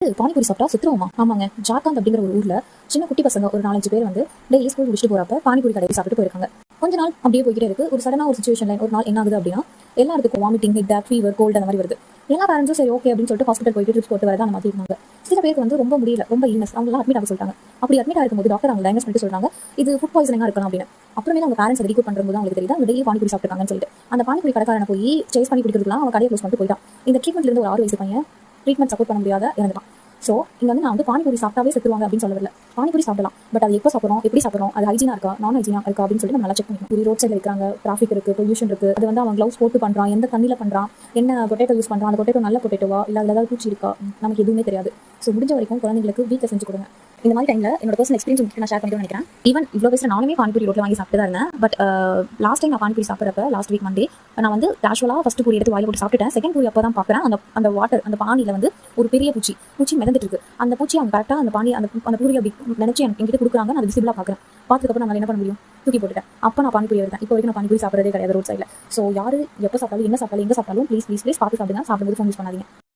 பானிபூரி சாப்பிட்டா செத்துருவோமா? ஆமாங்க. ஜார்க்கண்ட் அப்படிங்கிற ஒரு ஊர்ல சின்ன குட்டி பசங்க ஒரு 4-5 பேர் வந்து டெய்லி ஸ்கூல் முடிச்சுட்டு போறப்ப பானிபூரி கடைக்கு சாப்பிட்டு போயிருக்காங்க. கொஞ்ச நாள் அப்படியே போய்கிட்டே இருக்கு. ஒரு சடனா ஒரு சிச்சுவேஷன்ல ஒரு நாள் என்ன ஆகுது அப்படின்னா, எல்லாருக்கும் வாமிட்டிங், ஹெட் ஃபீவர், கோல்டு அந்த மாதிரி வருது. எல்லா பேரண்ட்ஸும் சரி ஓகே அப்படின்னு சொல்லிட்டு ஹாஸ்பிட்டல் போயிட்டு ட்ரிப்ஸ் போட்டு வரதான் அந்த மாதிரி இருந்தாங்க. சில பேருக்கு வந்து ரொம்ப முடியல, ரொம்ப இல்னஸ், அவங்களாம் அட்மிட் ஆக சொல்லிட்டாங்க. அப்படி அட்மிட் ஆகும்போது டாக்டர் அவங்க டயக்னோஸ் பண்ணிட்டு சொல்றாங்க, இது ஃபுட் பாய்சனிங்கா இருக்கலாம் அப்படின்னு. அப்புறமே அவங்க பேரண்ட்ஸ் ரெடி பண்ணும்போது அவங்களுக்கு தெரியுது அவங்க டெய்லி பானிபூரி சாப்பிட்டுருக்காங்கன்னு சொல்லிட்டு அந்த பானிபூரி கடைக்காரனை போய் சேஸ் பண்ணி பிடிக்கிறதுலாம் அவங்க கடையை க்ளோஸ் பண்ணிட்டு போயிட்டான். இந்த ட்ரீட்மெண்ட்ல இருந்து ஒரு 6 வயசு பையன் ட்ரீட்மெண்ட் சப்போர்ட் பண்ண முடியாத இறந்துட்டான். ஸோ இங்க வந்து நான் வந்து பானிபூரி சாப்பிட்டாவே செத்துருவாங்க அப்படின்னு சொல்ல வரல. பானிபூரி சாப்பிடலாம், பட் அது எப்போ சாப்பிட்றோம், எப்படி சாப்பிட்றோம், அது ஹைஜீனா இருக்கா, நான் ஹைஜீனா இருக்கா அப்படின்னு சொல்லிட்டு நம்ம நல்லா செக் பண்ணிக்கணும். ஒரு ரோட் சைடில் இருக்காங்க, டிராஃபிக் இருக்கு, பொல்யூஷன் இருக்கு, அது வந்து அவன் க்ளவுஸ் போட்டு பண்றான், எந்த தண்ணியில பண்றான், என்ன பொட்டேட்டோ யூஸ் பண்றான், அந்த பொட்டேட்டோ நல்ல பொட்டேட்டோவா இல்லை அதில் ஏதாவது பூச்சி இருக்கா, நமக்கு எதுவுமே தெரியாது. ஸோ முடிஞ்ச வரைக்கும் குழந்தைங்களுக்கு வீட்டில் செஞ்சு கொடுங்க. இந்த மாதிரி டைம்ல என்னோட பர்சனல் எக்ஸ்பீரியன்ஸ் உங்களுக்கு நான் ஷேர் பண்ணிட்டு நினைக்கிறேன். ஈவன் இவ்வளோ பேசுகிற நானுமே பானிபூரி ரோட்டில் வாங்கி சாப்பிட்டு தான் இருந்தேன். பட் லாஸ்ட் டைம் நான் பானிபூரி சாப்பிட்றப்ப லாஸ்ட் வீக் மண்டே நான் வந்து கேஷுவலாக ஃபஸ்ட்டு பூரி எடுத்து வாயில் போட்டு சாப்பிட்டுட்டேன். செகண்ட் பூரி அப்போ தான் பார்க்குறேன் அந்த வாட்டர் அந்த பானியில் வந்து ஒரு பெரிய பூச்சி மிதந்துட்டு இருக்கு. அந்த பூச்சி அவங்க கரெக்டாக அந்த பானி அந்த பூரி அப்படி நினைச்சு என்கிட்ட கொடுக்குறாங்க. நான் விசிபிளாக பார்க்குறேன். பார்த்ததுக்கப்புறம் நான் என்ன பண்ண முடியும், தூக்கி போட்டுட்டேன். அப்போ நான் பானிபூரி எடுத்தேன். இப்போ வரைக்கும் நான் பானிபூரி சாப்பிட்றதே கிடையாது ரோட் சைடில். ஸோ யாரு எப்போ சாப்பிட்டாலும் என்ன சாப்பிட்டாலும் எங்கே சாப்பிட்டாலும் ப்ளீஸ் பார்த்து சாப்பிடுங்க. சாப்பிடும்போது ஃபோன் யூஸ் பண்ணாதீங்க.